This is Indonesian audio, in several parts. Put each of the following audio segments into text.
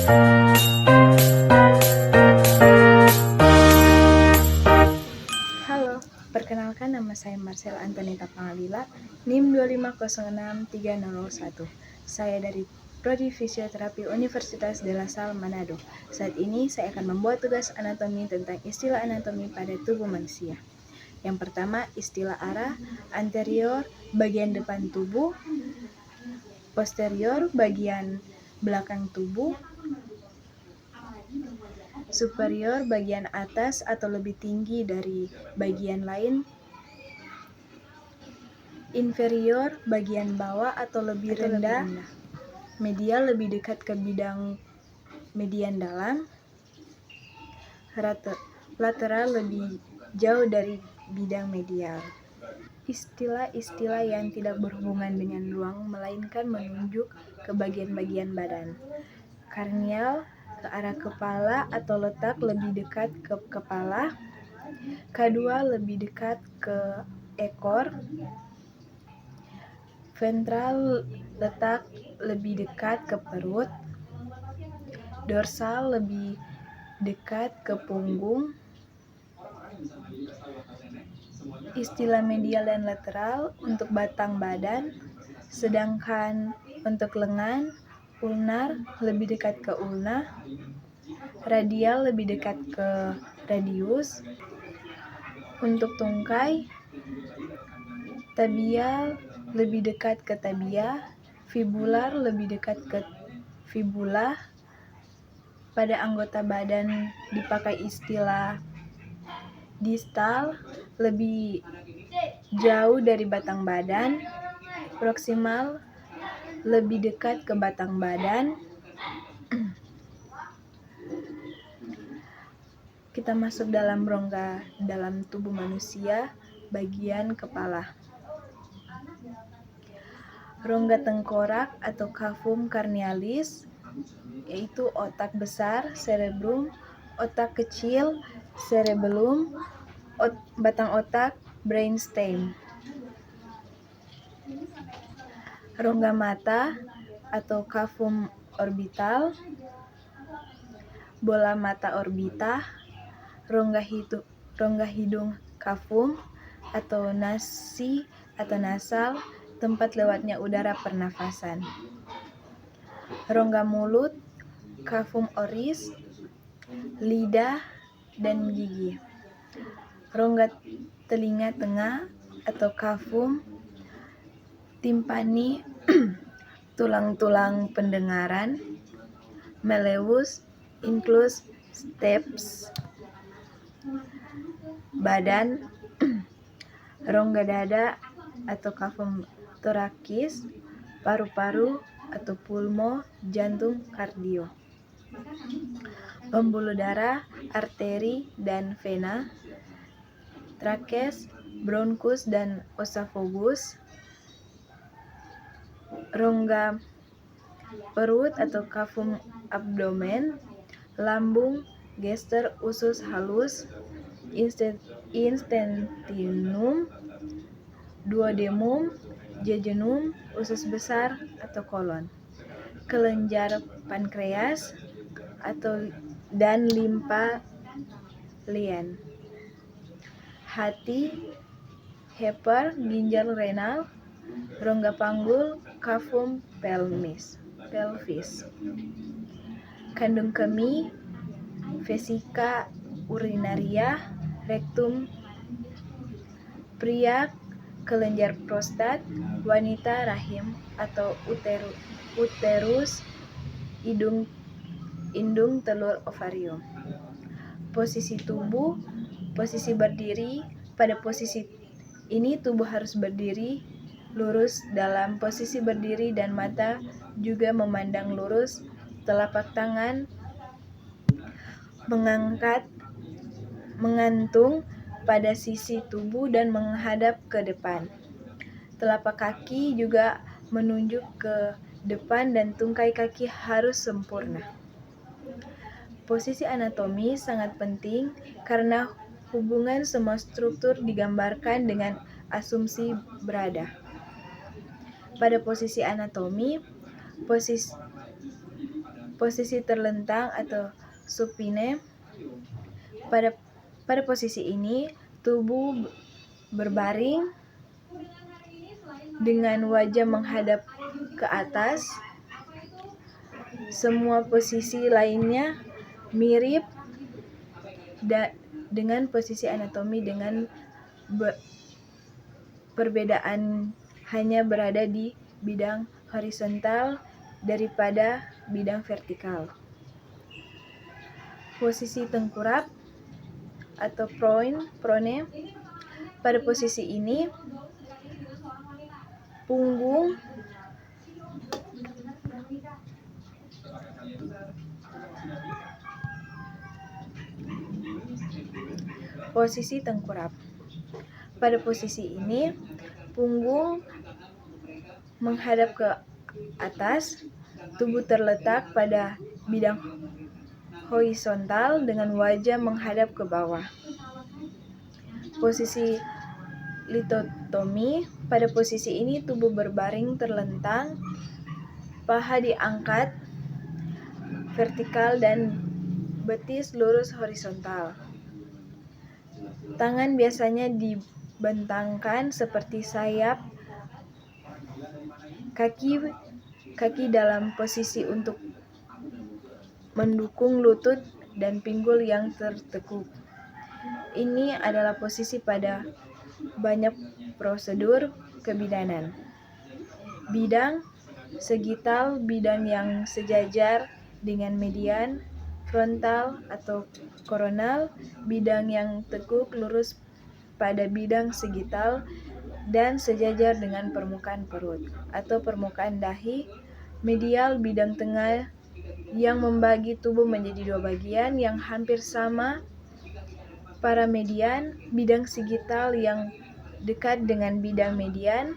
Halo, perkenalkan nama saya Marcel Antonita Pangalila, NIM 2506301. Saya dari Prodi Fisioterapi Universitas de La Salle, Manado. Saat ini saya akan membuat tugas anatomi tentang istilah anatomi pada tubuh manusia. Yang pertama, istilah arah, anterior, bagian depan tubuh, posterior, bagian belakang tubuh, superior, bagian atas atau lebih tinggi dari bagian lain, inferior, bagian bawah atau lebih rendah, medial, lebih dekat ke bidang median dalam, lateral, lebih jauh dari bidang medial. Istilah-istilah yang tidak berhubungan dengan ruang melainkan menunjuk ke bagian-bagian badan. Karnial, ke arah kepala atau letak lebih dekat ke kepala. Kedua, lebih dekat ke ekor. Ventral, letak lebih dekat ke perut. Dorsal, lebih dekat ke punggung. Istilah medial dan lateral untuk batang badan, sedangkan untuk lengan, ulnar lebih dekat ke ulna, radial lebih dekat ke radius. Untuk tungkai, tabial lebih dekat ke tabia, fibular lebih dekat ke fibula. Pada anggota badan dipakai istilah distal, lebih jauh dari batang badan, proksimal, lebih dekat ke batang badan. Kita masuk dalam rongga dalam tubuh manusia, bagian kepala. Rongga tengkorak atau cavum carnialis, yaitu otak besar, cerebrum, otak kecil, cerebellum, batang otak, brainstem. Rongga mata atau cavum orbital, bola mata orbita, rongga hidung cavum atau nasi atau nasal, tempat lewatnya udara pernafasan. Rongga mulut, cavum oris, lidah dan gigi. Rongga telinga tengah atau cavum timpani, tulang-tulang pendengaran, malleus, inclus, stapes. Badan, rongga dada atau cavum thoracis, paru-paru atau pulmo, jantung, kardio. Pembuluh darah, arteri dan vena, trakes, bronkus dan esophagus. Rongga perut atau cavum abdomen, lambung, gester, usus halus, intestinum, duodenum, jejunum, usus besar atau kolon, kelenjar pankreas dan limpa lien, hati, heper, ginjal renal, rongga panggul, cavum pelvis, kandung kemih, vesika urinaria, rektum, pria, kelenjar prostat, wanita, rahim atau uterus, indung, telur, ovarium. Posisi tubuh, posisi berdiri. Pada posisi ini tubuh harus berdiri lurus dalam posisi berdiri dan mata juga memandang lurus. Telapak tangan mengantung pada sisi tubuh dan menghadap ke depan. Telapak kaki juga menunjuk ke depan dan tungkai kaki harus sempurna. Posisi anatomi sangat penting karena hubungan semua struktur digambarkan dengan asumsi berada. Pada posisi anatomi, Posisi terlentang atau supine. Pada posisi ini, tubuh berbaring dengan wajah menghadap ke atas. Semua posisi lainnya mirip dengan posisi anatomi, dengan perbedaan hanya berada di bidang horizontal daripada bidang vertikal. Posisi tengkurap atau prone. Pada posisi ini, punggung posisi tengkurap. Pada posisi ini, punggung menghadap ke atas, tubuh terletak pada bidang horizontal dengan wajah menghadap ke bawah. Posisi litotomi. Pada posisi ini, tubuh berbaring terlentang, paha diangkat vertikal dan betis lurus horizontal. Tangan biasanya dibentangkan seperti sayap. Kaki dalam posisi untuk mendukung lutut dan pinggul yang tertekuk. Ini adalah posisi pada banyak prosedur kebidanan. Bidang segital, bidang yang sejajar dengan median, frontal atau koronal, bidang yang tekuk lurus pada bidang segital dan sejajar dengan permukaan perut atau permukaan dahi, medial, bidang tengah yang membagi tubuh menjadi dua bagian yang hampir sama, paramedian, bidang segital yang dekat dengan bidang median,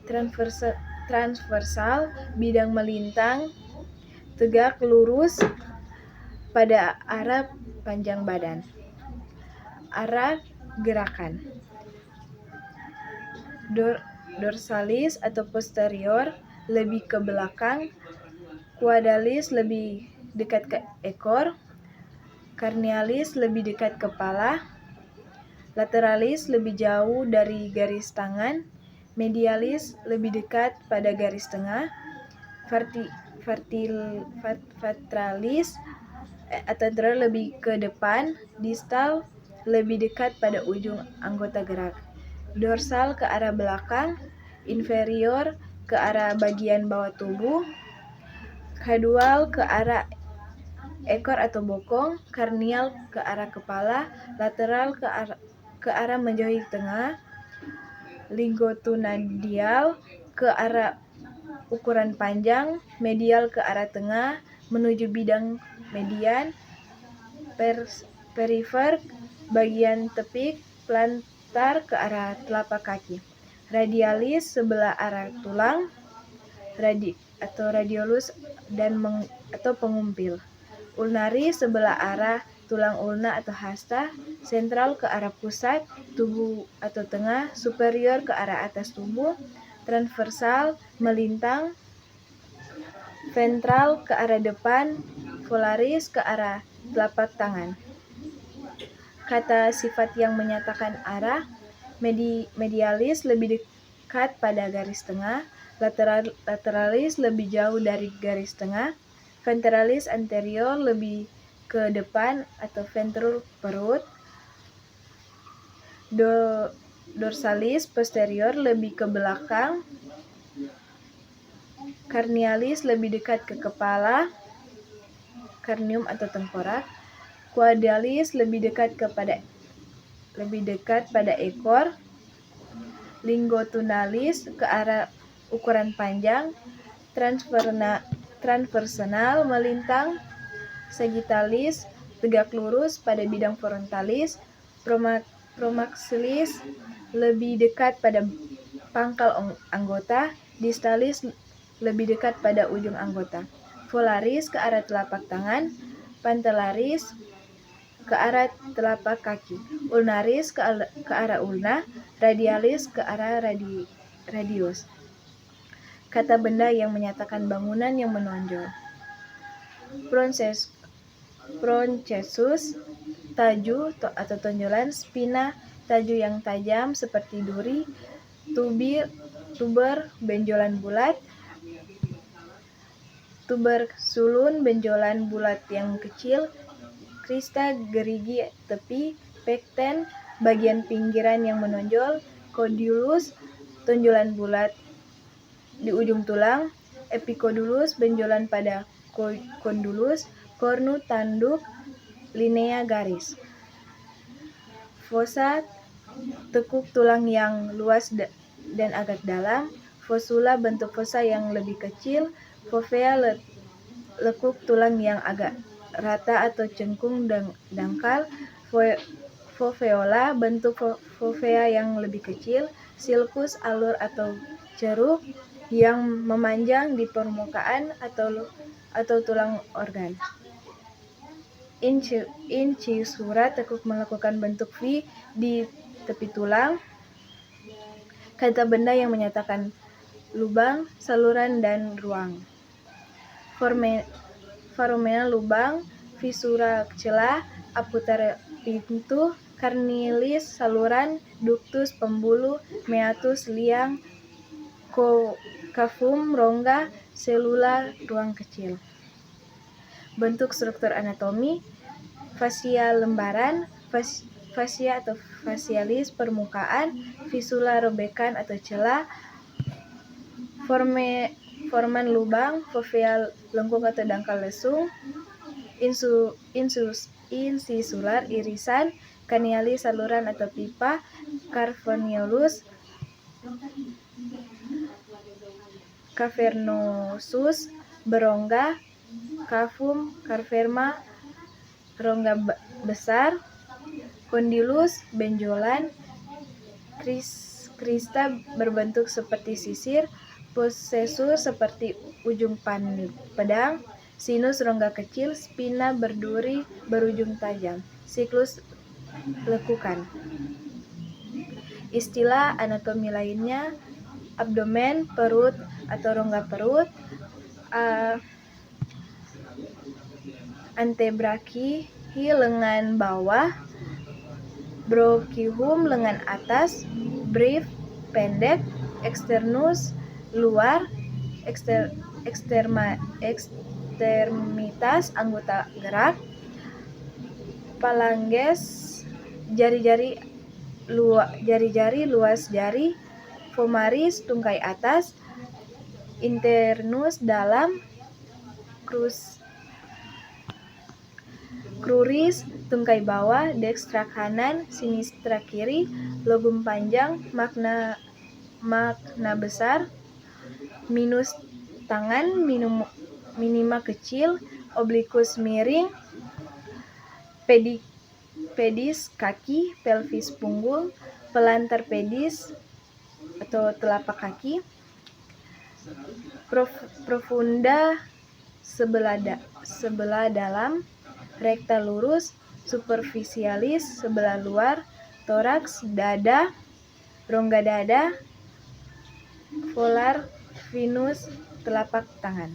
transversal, bidang melintang, tegak lurus pada arah panjang badan. Arah gerakan. Dorsalis atau posterior lebih ke belakang, quadalis lebih dekat ke ekor, carnialis lebih dekat kepala, lateralis lebih jauh dari garis tangan, medialis lebih dekat pada garis tengah, ventralis atau lebih ke depan, distal lebih dekat pada ujung anggota gerak, dorsal ke arah belakang, inferior ke arah bagian bawah tubuh, caudal ke arah ekor atau bokong, carnial ke arah kepala, lateral ke arah menjauhi tengah, longitudinal ke arah ukuran panjang, medial ke arah tengah menuju bidang median, perifer bagian tepik, plantar ke arah telapak kaki, radialis sebelah arah tulang, radiolus dan atau pengumpil, ulnaris sebelah arah tulang ulna atau hasta, sentral ke arah pusat tubuh atau tengah, superior ke arah atas tubuh, transversal melintang, ventral ke arah depan, volaris ke arah telapak tangan. Kata sifat yang menyatakan arah, medialis lebih dekat pada garis tengah, lateralis lebih jauh dari garis tengah, ventralis anterior lebih ke depan atau ventral perut, dorsalis posterior lebih ke belakang, carnialis lebih dekat ke kepala, carnium atau tengkorak, quadalis lebih dekat pada ekor, longitudinalis ke arah ukuran panjang, transversenal melintang, sagittalis tegak lurus pada bidang frontalis, promaxilis lebih dekat pada pangkal anggota, distalis lebih dekat pada ujung anggota, volaris ke arah telapak tangan, pantellaris ke arah telapak kaki, ulnaris ke arah ulna, radialis ke arah radius. Kata benda yang menyatakan bangunan yang menonjol. Bronchesus, taju atau tonjolan. Spina, taju yang tajam seperti duri. Tuber, benjolan bulat. Tuberculum, benjolan bulat yang kecil. Crista, gerigi tepi. Pecten, bagian pinggiran yang menonjol. Condylus, tonjolan bulat di ujung tulang. Epicondylus, benjolan pada condylus. Cornu, tanduk. Linea, garis. Fossa, tekuk tulang yang luas dan agak dalam. Fossula, bentuk fossa yang lebih kecil. Fovea, lekuk tulang yang agak rata atau cengkung dangkal. Foveola, bentuk fovea yang lebih kecil. Sulcus, alur atau ceruk yang memanjang di permukaan atau tulang organ. Incisura, tekuk melakukan bentuk V di tepi tulang. Kata benda yang menyatakan lubang, saluran, dan ruang. Foramina, lubang. Fissura, celah. Aputare, pintu. Carnilis, saluran. Ductus, pembuluh. Meatus, liang. Cavum, rongga. Cellula, ruang kecil. Bentuk struktur anatomi. Fascia, lembaran. Fascia atau facialis, permukaan. Fissula, robekan atau celah. Forman, lubang. Fovea, lengkung atau dangkal lesung. Incisular, irisan. Canialis, saluran atau pipa. Cavernosus, berongga. Cavum, caverna, rongga besar. Condylus, benjolan. Crista, berbentuk seperti sisir. Possessus, seperti ujung pedang. Sinus, rongga kecil. Spina, berduri berujung tajam. Siklus, lekukan. Istilah anatomi lainnya: abdomen, perut atau rongga perut. Antebrachium, lengan bawah. Bronchium, lengan atas. Breve, pendek. Externus, luar. Extremitas, anggota gerak. Phalanges, jari-jari luas jari. Vomaris, tungkai atas. Internus, dalam. Cruris, tungkai bawah. Dextra, kanan. Sinistra, kiri. Lobum panjang. Magna besar. Minus, tangan. Minima, kecil. Obliquus, miring. Pedis, kaki. Pelvis, punggung. Plantar pedis atau telapak kaki. Profunda, sebelah dalam. Recta, lurus. Superficialis, sebelah luar. Thorax, dada. Rongga dada. Volar, venus, telapak tangan.